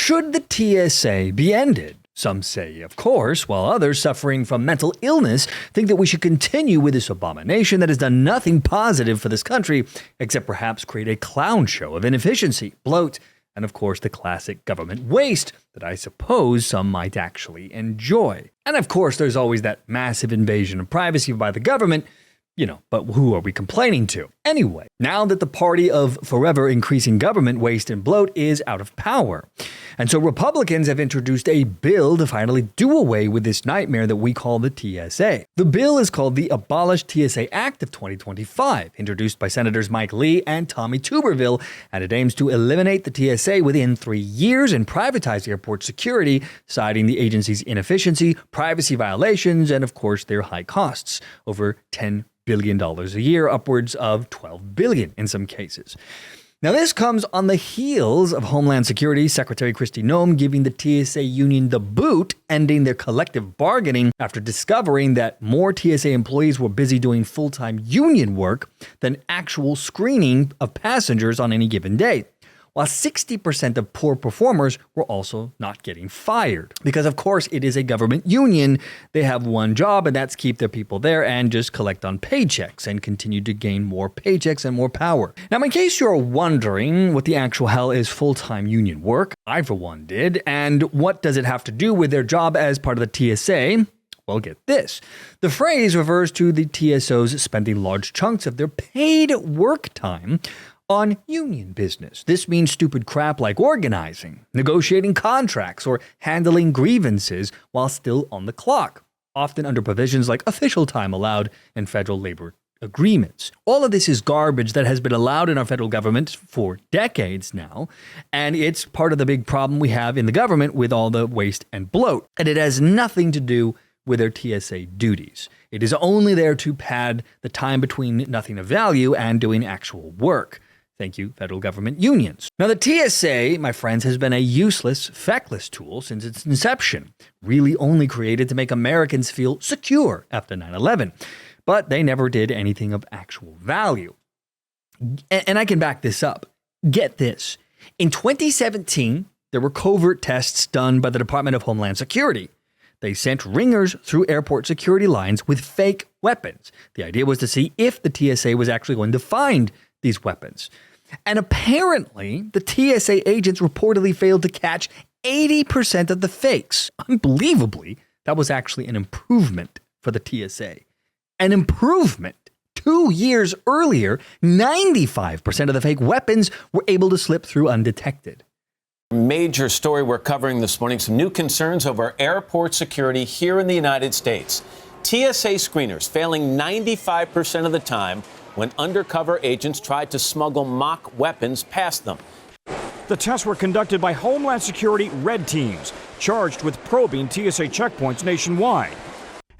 Should the TSA be ended? Some say, of course, while others suffering from mental illness think that we should continue with this abomination that has done nothing positive for this country, except perhaps create a clown show of inefficiency, bloat, and of course the classic government waste that I suppose some might actually enjoy. And of course there's always that massive invasion of privacy by the government, but who are we complaining to? Anyway, now that the party of forever increasing government waste and bloat is out of power. And so Republicans have introduced a bill to finally do away with this nightmare that we call the TSA. The bill is called the Abolish TSA Act of 2025, introduced by Senators Mike Lee and Tommy Tuberville, and it aims to eliminate the TSA within 3 years and privatize airport security, citing the agency's inefficiency, privacy violations, and of course their high costs, over $10 billion a year, upwards of $12 billion in some cases. Now, this comes on the heels of Homeland Security Secretary Kristi Noem giving the TSA union the boot, ending their collective bargaining after discovering that more TSA employees were busy doing full-time union work than actual screening of passengers on any given day. While 60% of poor performers were also not getting fired. Because, of course, it is a government union. They have one job, and that's keep their people there and just collect on paychecks and continue to gain more paychecks and more power. Now, in case you're wondering what the actual hell is full-time union work, I, for one, did, and what does it have to do with their job as part of the TSA? Well, get this. The phrase refers to the TSOs spending large chunks of their paid work time on union business. This means stupid crap like organizing, negotiating contracts, or handling grievances while still on the clock, often under provisions like official time allowed in federal labor agreements. All of this is garbage that has been allowed in our federal government for decades now, and it's part of the big problem we have in the government with all the waste and bloat, and it has nothing to do with their TSA duties. It is only there to pad the time between nothing of value and doing actual work. Thank you, federal government unions. Now, the TSA, my friends, has been a useless, feckless tool since its inception, really only created to make Americans feel secure after 9/11. But they never did anything of actual value. And I can back this up. Get this. In 2017, there were covert tests done by the Department of Homeland Security. They sent ringers through airport security lines with fake weapons. The idea was to see if the TSA was actually going to find these weapons. And apparently, the TSA agents reportedly failed to catch 80% of the fakes. Unbelievably, that was actually an improvement for the TSA. An improvement. 2 years earlier, 95% of the fake weapons were able to slip through undetected. Major story we're covering this morning, some new concerns over airport security here in the United States. TSA screeners failing 95% of the time when undercover agents tried to smuggle mock weapons past them. The tests were conducted by Homeland Security red teams, charged with probing TSA checkpoints nationwide.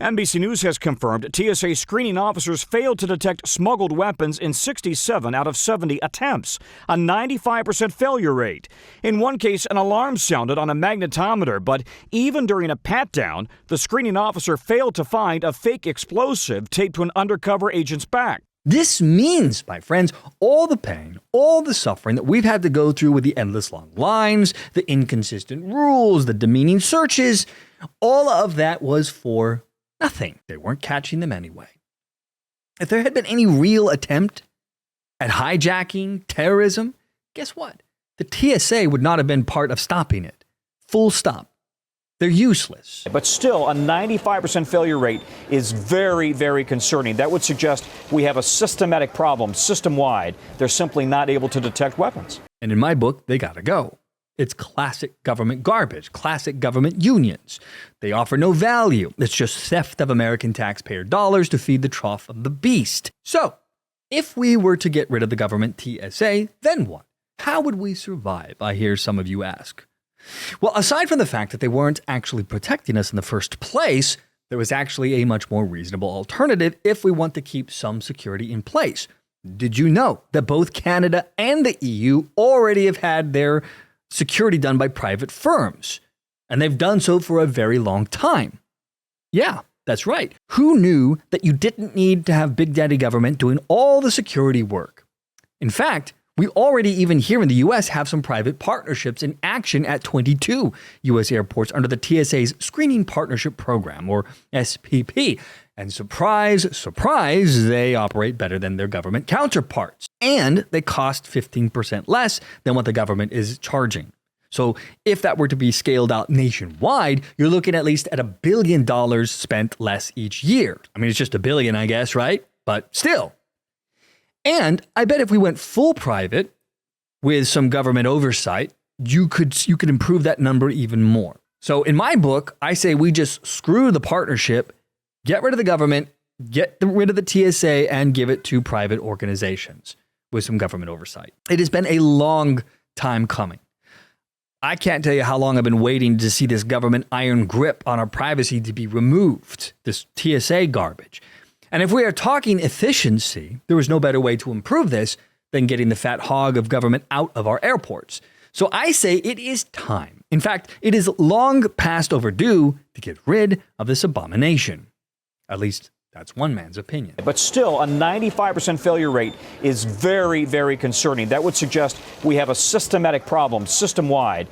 NBC News has confirmed TSA screening officers failed to detect smuggled weapons in 67 out of 70 attempts, a 95% failure rate. In one case, an alarm sounded on a magnetometer, but even during a pat-down, the screening officer failed to find a fake explosive taped to an undercover agent's back. This means, my friends, all the pain, all the suffering that we've had to go through with the endless long lines, the inconsistent rules, the demeaning searches, all of that was for nothing. They weren't catching them anyway. If there had been any real attempt at hijacking, terrorism, guess what? The TSA would not have been part of stopping it. Full stop. They're useless. But still, a 95% failure rate is very, very concerning. That would suggest we have a systematic problem, system-wide. They're simply not able to detect weapons. And in my book, they gotta go. It's classic government garbage, classic government unions. They offer no value. It's just theft of American taxpayer dollars to feed the trough of the beast. So, if we were to get rid of the government TSA, then what? How would we survive? I hear some of you ask. Well, aside from the fact that they weren't actually protecting us in the first place, there was actually a much more reasonable alternative if we want to keep some security in place. Did you know that both Canada and the EU already have had their security done by private firms? And they've done so for a very long time. Yeah, that's right. Who knew that you didn't need to have Big Daddy government doing all the security work? In fact, We already, even here in the U.S., have some private partnerships in action at 22 U.S. airports under the TSA's Screening Partnership Program, or SPP. And surprise, surprise, they operate better than their government counterparts. And they cost 15% less than what the government is charging. So if that were to be scaled out nationwide, you're looking at least at $1 billion spent less each year. I mean, it's just $1 billion, I guess, right? But still. And I bet if we went full private with some government oversight, you could improve that number even more. So in my book, I say we just screw the partnership, get rid of the government, get rid of the TSA, and give it to private organizations with some government oversight. It has been a long time coming. I can't tell you how long I've been waiting to see this government iron grip on our privacy to be removed, this TSA garbage. And if we are talking efficiency, there is no better way to improve this than getting the fat hog of government out of our airports. So I say it is time. In fact, it is long past overdue to get rid of this abomination. At least that's one man's opinion. But still, a 95% failure rate is very, very concerning. That would suggest we have a systematic problem system-wide.